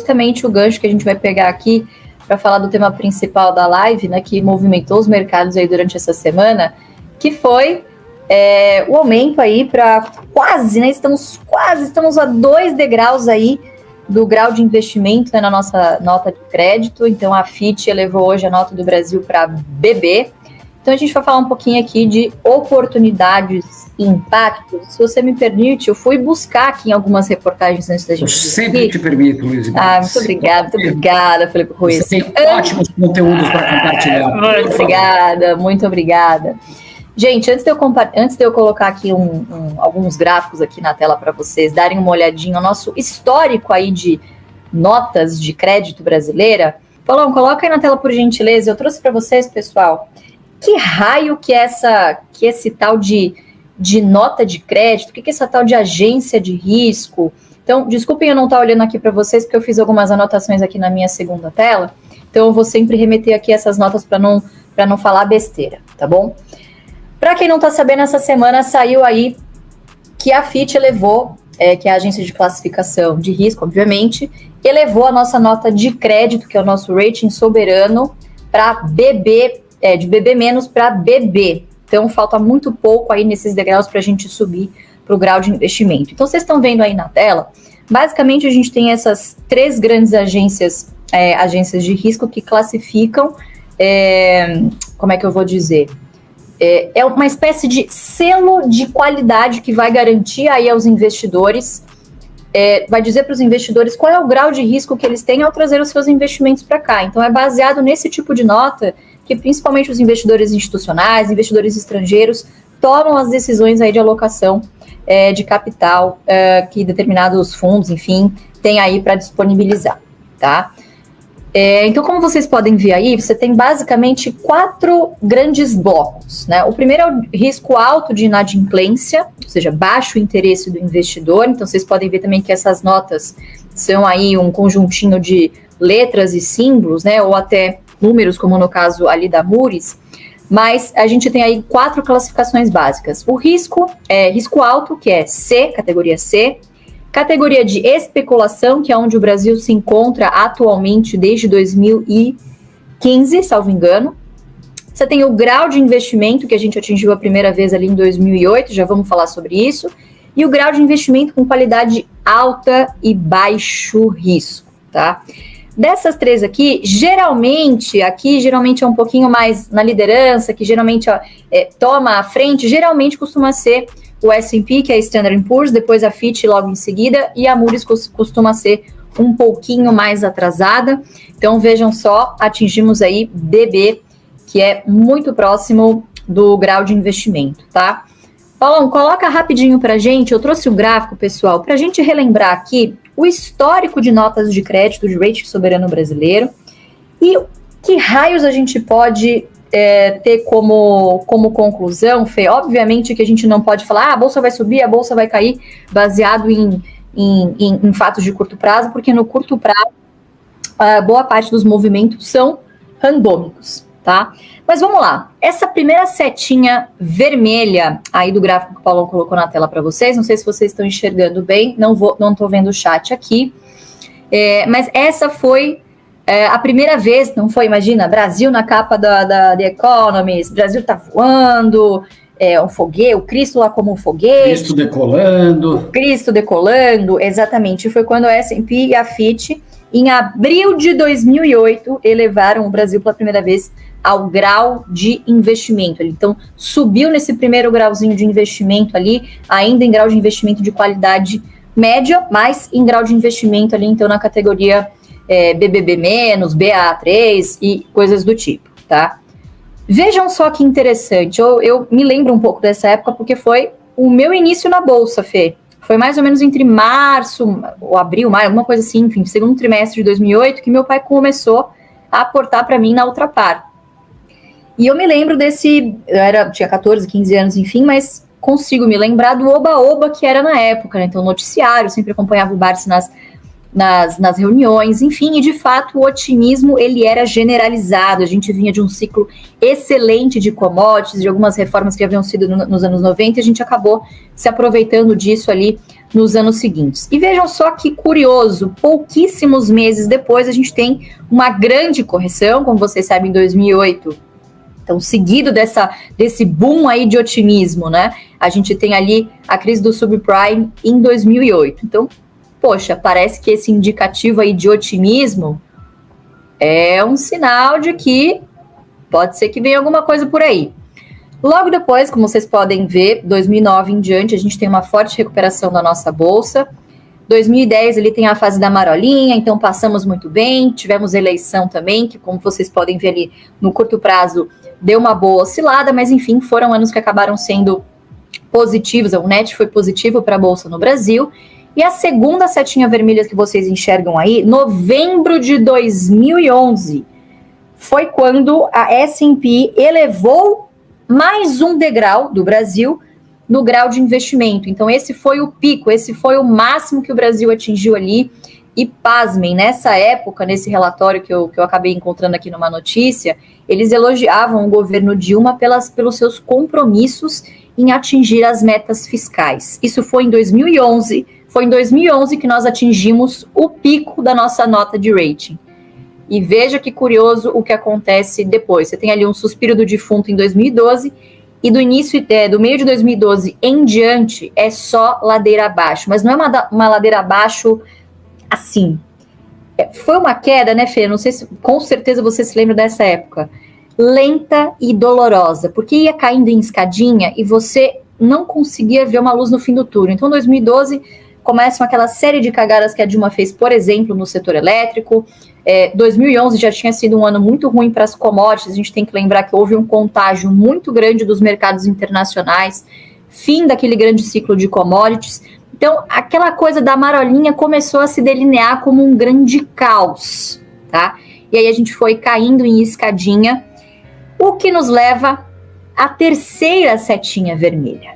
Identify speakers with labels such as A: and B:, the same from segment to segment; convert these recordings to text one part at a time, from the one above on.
A: justamente o gancho que a gente vai pegar aqui para falar do tema principal da live, né, que movimentou os mercados aí durante essa semana, que foi o aumento aí para quase, né, estamos a 2 degraus aí do grau de investimento, né, na nossa nota de crédito. Então a Fitch elevou hoje a nota do Brasil para BB. Então a gente vai falar um pouquinho aqui de oportunidades e impactos. Se você me permite, eu fui buscar aqui em algumas reportagens antes da gente...
B: Eu sempre te permito, Luiz.
A: Muito obrigada, Felipe Ruiz.
B: Você tem ótimos conteúdos para compartilhar.
A: Muito obrigada. Gente, antes de eu colocar aqui alguns gráficos aqui na tela para vocês darem uma olhadinha no nosso histórico aí de notas de crédito brasileira, Paulão, coloca aí na tela por gentileza. Eu trouxe para vocês, pessoal, que raio que é esse tal de nota de crédito, o que é essa tal de agência de risco. Então, desculpem eu não estar olhando aqui para vocês, porque eu fiz algumas anotações aqui na minha segunda tela, então eu vou sempre remeter aqui essas notas para não falar besteira, tá bom? Para quem não está sabendo, essa semana saiu aí que a Fitch elevou, que é a agência de classificação de risco, obviamente, elevou a nossa nota de crédito, que é o nosso rating soberano, para BB, de BB- para BB. Então, falta muito pouco aí nesses degraus para a gente subir para o grau de investimento. Então, vocês estão vendo aí na tela, basicamente a gente tem essas 3 grandes agências de risco que classificam, como é que eu vou dizer? É uma espécie de selo de qualidade que vai garantir aí aos investidores, vai dizer para os investidores qual é o grau de risco que eles têm ao trazer os seus investimentos para cá. Então, é baseado nesse tipo de nota que principalmente os investidores institucionais, investidores estrangeiros, tomam as decisões aí de alocação de capital que determinados fundos, enfim, têm aí para disponibilizar, tá? Então, como vocês podem ver aí, você tem basicamente 4 grandes blocos, né? O primeiro é o risco alto de inadimplência, ou seja, baixo interesse do investidor. Então, vocês podem ver também que essas notas são aí um conjuntinho de letras e símbolos, né? Ou até números, como no caso ali da Moody's. Mas a gente tem aí 4 classificações básicas. O risco alto, que é C, categoria C. Categoria de especulação, que é onde o Brasil se encontra atualmente desde 2015, salvo engano. Você tem o grau de investimento, que a gente atingiu a primeira vez ali em 2008, já vamos falar sobre isso. E o grau de investimento com qualidade alta e baixo risco, tá? Dessas 3 aqui, geralmente é um pouquinho mais na liderança, que geralmente toma a frente, geralmente costuma ser o S&P, que é a Standard & Poor's, depois a Fitch logo em seguida, e a Moody's costuma ser um pouquinho mais atrasada. Então, vejam só, atingimos aí BB, que é muito próximo do grau de investimento, tá? Paulão, coloca rapidinho pra gente, eu trouxe um gráfico, pessoal, pra gente relembrar aqui o histórico de notas de crédito de rating soberano brasileiro e que raios a gente pode ter como conclusão, Fê. Obviamente que a gente não pode falar, a bolsa vai subir, a bolsa vai cair, baseado em fatos de curto prazo, porque no curto prazo, boa parte dos movimentos são randômicos, tá? Mas vamos lá, essa primeira setinha vermelha aí do gráfico que o Paulão colocou na tela para vocês, não sei se vocês estão enxergando bem, não estou vendo o chat aqui, mas essa foi a primeira vez, não foi? Imagina, Brasil na capa da The Economist, Brasil tá voando, um foguete, o Cristo lá como um foguete. Cristo decolando, exatamente. Foi quando a S&P e a Fitch, em abril de 2008, elevaram o Brasil pela primeira vez ao grau de investimento. Então, subiu nesse primeiro grauzinho de investimento ali, ainda em grau de investimento de qualidade média, mas em grau de investimento ali, então, na categoria BBB-, BA3 e coisas do tipo, tá? Vejam só que interessante, eu me lembro um pouco dessa época porque foi o meu início na Bolsa, Fê. Foi mais ou menos entre março, ou abril, maio, alguma coisa assim, enfim, segundo trimestre de 2008, que meu pai começou a aportar para mim na Ultrapar. E eu me lembro tinha 14, 15 anos, enfim, mas consigo me lembrar do oba-oba que era na época, né? Então, noticiário, eu sempre acompanhava o Barsi nas reuniões, enfim, e de fato o otimismo ele era generalizado, a gente vinha de um ciclo excelente de commodities, de algumas reformas que haviam sido nos anos 90, e a gente acabou se aproveitando disso ali nos anos seguintes. E vejam só que curioso, pouquíssimos meses depois a gente tem uma grande correção, como vocês sabem, em 2008. Então, seguido desse boom aí de otimismo, né? A gente tem ali a crise do subprime em 2008. Então, poxa, parece que esse indicativo aí de otimismo é um sinal de que pode ser que venha alguma coisa por aí. Logo depois, como vocês podem ver, 2009 em diante, a gente tem uma forte recuperação da nossa bolsa. 2010 ele tem a fase da marolinha, então passamos muito bem, tivemos eleição também, que como vocês podem ver ali no curto prazo deu uma boa oscilada, mas enfim, foram anos que acabaram sendo positivos, o net foi positivo para a Bolsa no Brasil, e a segunda setinha vermelha que vocês enxergam aí, novembro de 2011, foi quando a S&P elevou mais um degrau do Brasil no grau de investimento. Então esse foi o pico, esse foi o máximo que o Brasil atingiu ali, e pasmem, nessa época, nesse relatório que eu acabei encontrando aqui numa notícia, eles elogiavam o governo Dilma pelos seus compromissos em atingir as metas fiscais. Isso foi em 2011, foi em 2011 que nós atingimos o pico da nossa nota de rating. E veja que curioso o que acontece depois. Você tem ali um suspiro do defunto em 2012, e do meio de 2012 em diante, é só ladeira abaixo. Mas não é uma ladeira abaixo assim. Foi uma queda, né, Fê? Não sei se, com certeza você se lembra dessa época. Lenta e dolorosa, porque ia caindo em escadinha e você não conseguia ver uma luz no fim do túnel. Então, em 2012, começam aquela série de cagadas que a Dilma fez, por exemplo, no setor elétrico. 2011 já tinha sido um ano muito ruim para as commodities. A gente tem que lembrar que houve um contágio muito grande dos mercados internacionais, fim daquele grande ciclo de commodities. Então, aquela coisa da marolinha começou a se delinear como um grande caos, tá? E aí a gente foi caindo em escadinha, o que nos leva à terceira setinha vermelha.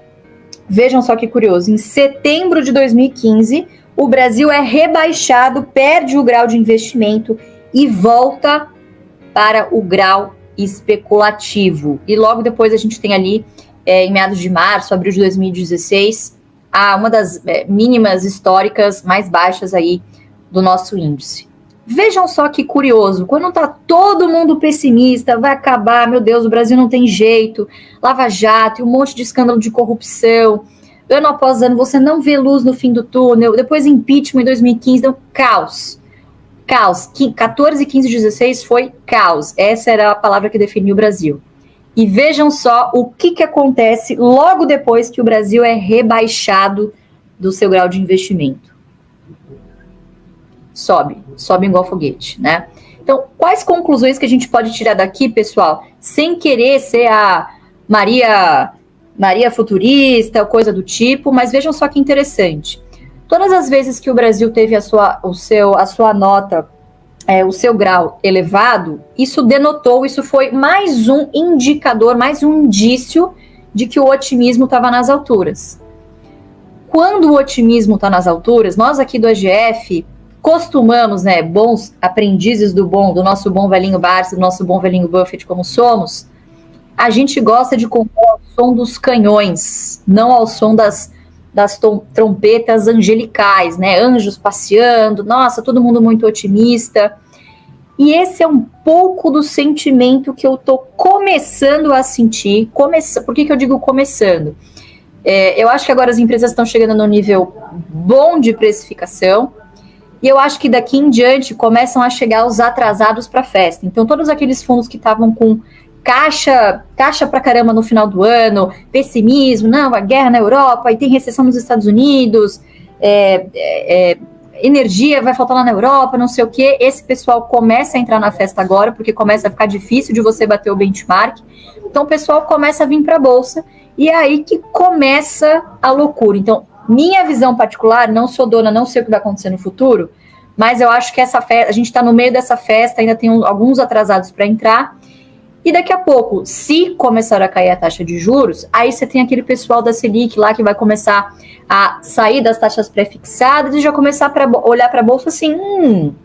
A: Vejam só que curioso, em setembro de 2015, o Brasil é rebaixado, perde o grau de investimento e volta para o grau especulativo. E logo depois a gente tem ali, em meados de março, abril de 2016, uma das mínimas históricas mais baixas aí do nosso índice. Vejam só que curioso, quando tá todo mundo pessimista, vai acabar, meu Deus, o Brasil não tem jeito, Lava Jato, um monte de escândalo de corrupção, ano após ano você não vê luz no fim do túnel, depois impeachment em 2015, então caos. Caos, 14, 15, 16 foi caos, essa era a palavra que definiu o Brasil. E vejam só o que acontece logo depois que o Brasil é rebaixado do seu grau de investimento. Sobe igual foguete, né? Então, quais conclusões que a gente pode tirar daqui, pessoal, sem querer ser a Maria futurista, ou coisa do tipo, mas vejam só que interessante. Todas as vezes que o Brasil teve a sua nota, o seu grau elevado, isso foi mais um indicador, mais um indício de que o otimismo estava nas alturas. Quando o otimismo está nas alturas, nós aqui do AGF costumamos, né, bons aprendizes do nosso bom velhinho Barça, do nosso bom velhinho Buffett como somos, a gente gosta de compor ao som dos canhões, não ao som das trompetas angelicais, né? Anjos passeando, nossa, todo mundo muito otimista. E esse é um pouco do sentimento que eu tô começando a sentir. Por que eu digo começando? Eu acho que agora as empresas estão chegando no nível bom de precificação, e eu acho que daqui em diante começam a chegar os atrasados para a festa. Então, todos aqueles fundos que estavam com caixa pra caramba no final do ano, pessimismo, não, a guerra na Europa, e tem recessão nos Estados Unidos, energia vai faltar lá na Europa, não sei o quê, esse pessoal começa a entrar na festa agora, porque começa a ficar difícil de você bater o benchmark, então o pessoal começa a vir para a Bolsa, e é aí que começa a loucura. Então, minha visão particular, não sou dona, não sei o que vai acontecer no futuro, mas eu acho que essa festa, a gente está no meio dessa festa, ainda tem alguns atrasados para entrar, e daqui a pouco, se começar a cair a taxa de juros, aí você tem aquele pessoal da Selic lá que vai começar a sair das taxas pré-fixadas e já começar a olhar para a Bolsa assim,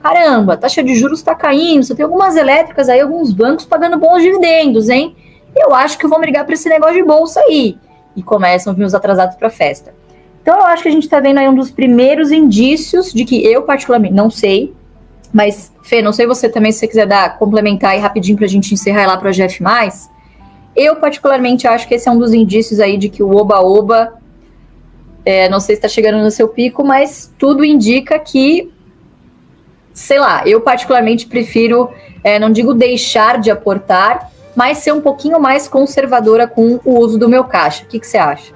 A: caramba, a taxa de juros está caindo, você tem algumas elétricas aí, alguns bancos pagando bons dividendos, hein? Eu acho que eu vou brigar para esse negócio de Bolsa aí. E começam a vir os atrasados para a festa. Então, eu acho que a gente está vendo aí um dos primeiros indícios de que eu, particularmente, não sei, mas, Fê, não sei você também, se você quiser complementar aí rapidinho para a gente encerrar lá para a GF+, eu, particularmente, acho que esse é um dos indícios aí de que o Oba-Oba, não sei se está chegando no seu pico, mas tudo indica que, sei lá, eu, particularmente, prefiro, não digo deixar de aportar, mas ser um pouquinho mais conservadora com o uso do meu caixa. O que você acha?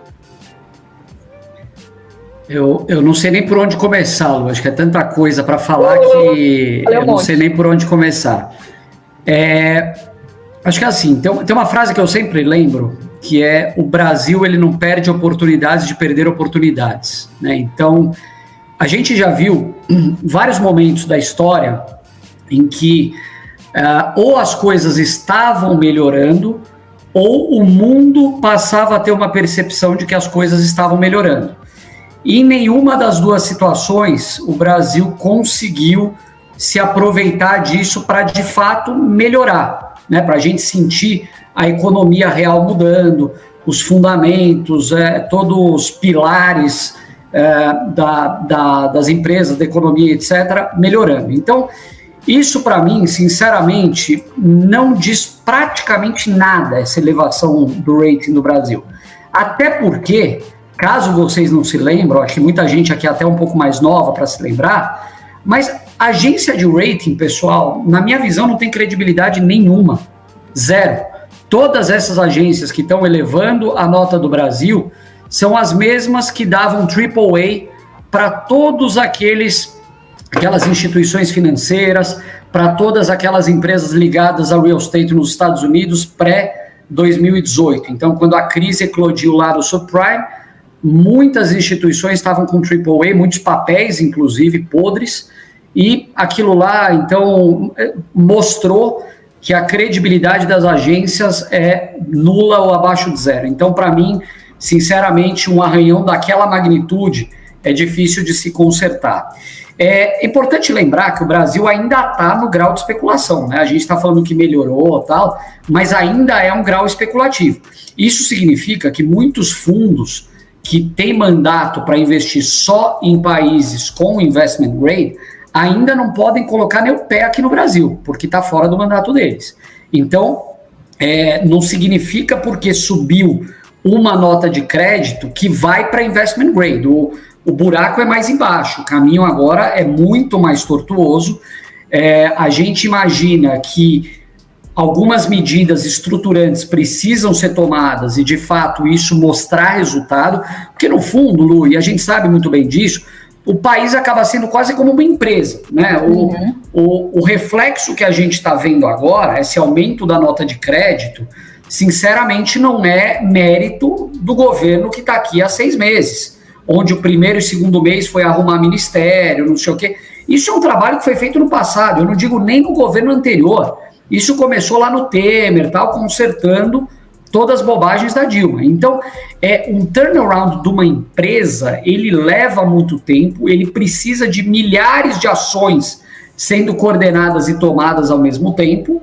B: Eu não sei nem por onde começar, Lu. Acho que é tanta coisa para falar que eu não sei nem por onde começar. Acho que é assim, tem uma frase que eu sempre lembro, que é: o Brasil ele não perde oportunidades de perder oportunidades, né? Então, a gente já viu vários momentos da história em que ou as coisas estavam melhorando ou o mundo passava a ter uma percepção de que as coisas estavam melhorando. E em nenhuma das duas situações o Brasil conseguiu se aproveitar disso para, de fato, melhorar, né? Para a gente sentir a economia real mudando, os fundamentos, todos os pilares das empresas, da economia, etc., melhorando. Então, isso para mim, sinceramente, não diz praticamente nada, essa elevação do rating do Brasil. Até porque, caso vocês não se lembram, acho que muita gente aqui é até um pouco mais nova para se lembrar, mas agência de rating, pessoal, na minha visão, não tem credibilidade nenhuma. Zero. Todas essas agências que estão elevando a nota do Brasil são as mesmas que davam AAA para todos aquelas instituições financeiras, para todas aquelas empresas ligadas ao real estate nos Estados Unidos pré-2018. Então, quando a crise eclodiu lá do subprime, muitas instituições estavam com AAA, muitos papéis, inclusive, podres, e aquilo lá, então, mostrou que a credibilidade das agências é nula ou abaixo de zero. Então, para mim, sinceramente, um arranhão daquela magnitude é difícil de se consertar. É importante lembrar que o Brasil ainda está no grau de especulação, né? A gente está falando que melhorou e tal, mas ainda é um grau especulativo. Isso significa que muitos fundos que têm mandato para investir só em países com investment grade ainda não podem colocar nem o pé aqui no Brasil, porque está fora do mandato deles. Então, não significa porque subiu uma nota de crédito que vai para investment grade. O buraco é mais embaixo, o caminho agora é muito mais tortuoso. A gente imagina que algumas medidas estruturantes precisam ser tomadas e, de fato, isso mostrar resultado, porque, no fundo, Lu, e a gente sabe muito bem disso, o país acaba sendo quase como uma empresa, né? O reflexo que a gente está vendo agora, esse aumento da nota de crédito, sinceramente não é mérito do governo que está aqui há 6 meses, onde o primeiro e segundo mês foi arrumar ministério, não sei o quê. Isso é um trabalho que foi feito no passado, eu não digo nem no governo anterior. Isso começou lá no Temer, tal, consertando todas as bobagens da Dilma. Então, um turnaround de uma empresa, ele leva muito tempo, ele precisa de milhares de ações sendo coordenadas e tomadas ao mesmo tempo,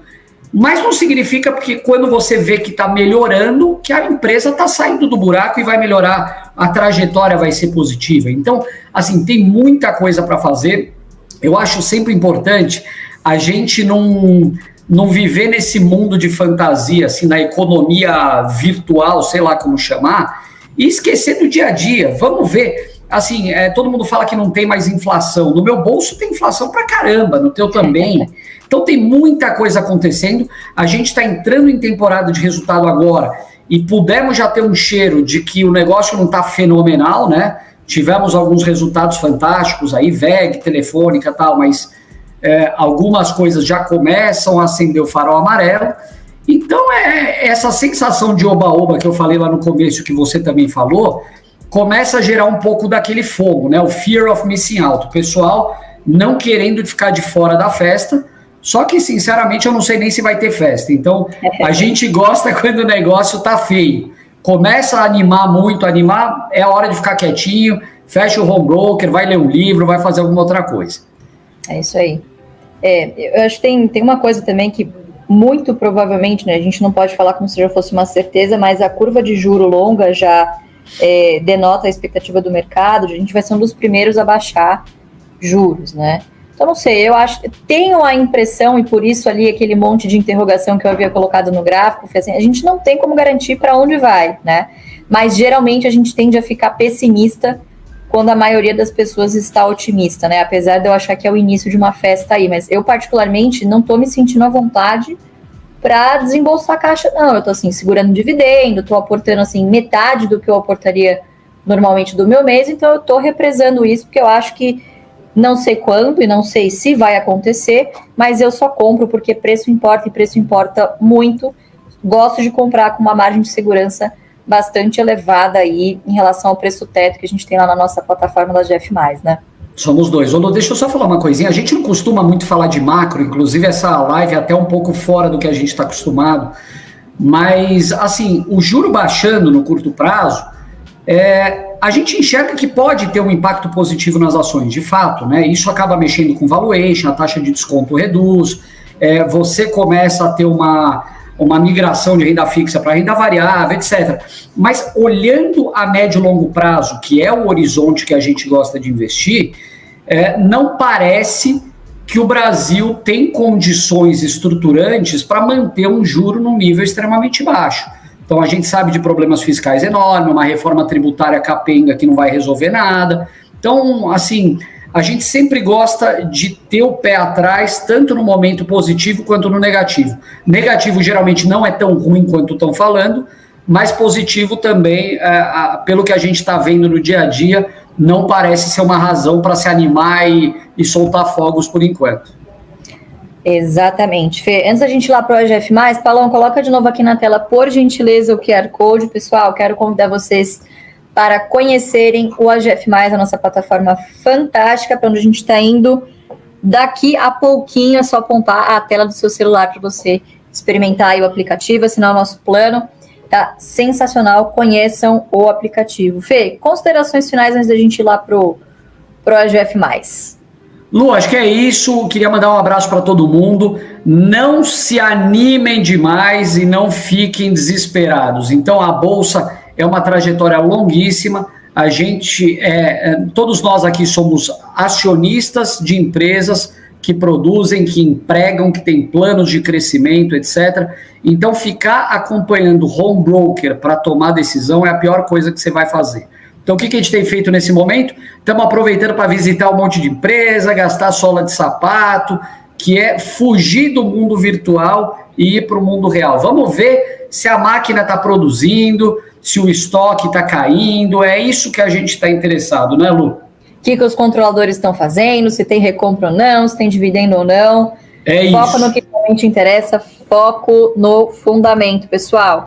B: mas não significa porque quando você vê que está melhorando, que a empresa está saindo do buraco e vai melhorar, a trajetória vai ser positiva. Então, assim, tem muita coisa para fazer. Eu acho sempre importante a gente não viver nesse mundo de fantasia, assim, na economia virtual, sei lá como chamar, e esquecer do dia a dia. Vamos ver, assim, todo mundo fala que não tem mais inflação. No meu bolso tem inflação pra caramba, no teu também. Então tem muita coisa acontecendo. A gente está entrando em temporada de resultado agora e pudemos já ter um cheiro de que o negócio não está fenomenal, né? Tivemos alguns resultados fantásticos aí, VEG, Telefônica e tal, mas algumas coisas já começam a acender o farol amarelo. Então, essa sensação de oba-oba que eu falei lá no começo, que você também falou, começa a gerar um pouco daquele fogo, né? O fear of missing out. O pessoal não querendo ficar de fora da festa, só que, sinceramente, eu não sei nem se vai ter festa. Então, a gente gosta quando o negócio tá feio. Começa a animar muito, é a hora de ficar quietinho, fecha o home broker, vai ler um livro, vai fazer alguma outra coisa.
A: É isso aí. Eu acho que tem uma coisa também que muito provavelmente, né, a gente não pode falar como se já fosse uma certeza, mas a curva de juro longa já denota a expectativa do mercado, a gente vai ser um dos primeiros a baixar juros, né? Então, não sei, tenho a impressão, e por isso ali aquele monte de interrogação que eu havia colocado no gráfico, foi assim, a gente não tem como garantir para onde vai, né? Mas geralmente a gente tende a ficar pessimista quando a maioria das pessoas está otimista, né? Apesar de eu achar que é o início de uma festa aí, mas eu particularmente não estou me sentindo à vontade para desembolsar a caixa, não. Eu estou assim, segurando dividendo, estou aportando assim metade do que eu aportaria normalmente do meu mês, então eu estou represando isso, porque eu acho que não sei quando e não sei se vai acontecer, mas eu só compro porque preço importa e preço importa muito. Gosto de comprar com uma margem de segurança bastante elevada aí em relação ao preço teto que a gente tem lá na nossa plataforma da GF+, né?
B: Somos dois. Ô, Lu, deixa eu só falar uma coisinha. A gente não costuma muito falar de macro, inclusive essa live é até um pouco fora do que a gente está acostumado, mas, assim, o juro baixando no curto prazo, a gente enxerga que pode ter um impacto positivo nas ações, de fato, né? Isso acaba mexendo com valuation, a taxa de desconto reduz, você começa a ter uma migração de renda fixa para renda variável, etc. Mas olhando a médio e longo prazo, que é o horizonte que a gente gosta de investir, não parece que o Brasil tem condições estruturantes para manter um juro num nível extremamente baixo. Então a gente sabe de problemas fiscais enormes, uma reforma tributária capenga que não vai resolver nada. Então, assim, a gente sempre gosta de ter o pé atrás, tanto no momento positivo quanto no negativo. Negativo geralmente não é tão ruim quanto estão falando, mas positivo também, pelo que a gente está vendo no dia a dia, não parece ser uma razão para se animar e soltar fogos por enquanto.
A: Exatamente. Fê, antes da gente ir lá para o AGF+, Paulão, coloca de novo aqui na tela, por gentileza, o QR Code. Pessoal, quero convidar vocês para conhecerem o AGF+, a nossa plataforma fantástica, para onde a gente está indo daqui a pouquinho. É só apontar a tela do seu celular para você experimentar aí o aplicativo, assinar o nosso plano. Tá sensacional, conheçam o aplicativo. Fê, considerações finais antes da gente ir lá pro AGF+.
B: Lu, acho que é isso. Queria mandar um abraço para todo mundo. Não se animem demais e não fiquem desesperados. Então, a Bolsa é uma trajetória longuíssima. A gente, todos nós aqui somos acionistas de empresas que produzem, que empregam, que têm planos de crescimento, etc. Então, ficar acompanhando o home broker para tomar decisão é a pior coisa que você vai fazer. Então, o que a gente tem feito nesse momento? Estamos aproveitando para visitar um monte de empresa, gastar sola de sapato, que é fugir do mundo virtual e ir para o mundo real. Vamos ver se a máquina está produzindo, se o estoque está caindo. É isso que a gente está interessado, né, Lu?
A: O que os controladores estão fazendo, se tem recompra ou não, se tem dividendo ou não.
B: É
A: foco
B: isso.
A: No que realmente interessa, foco no fundamento, pessoal.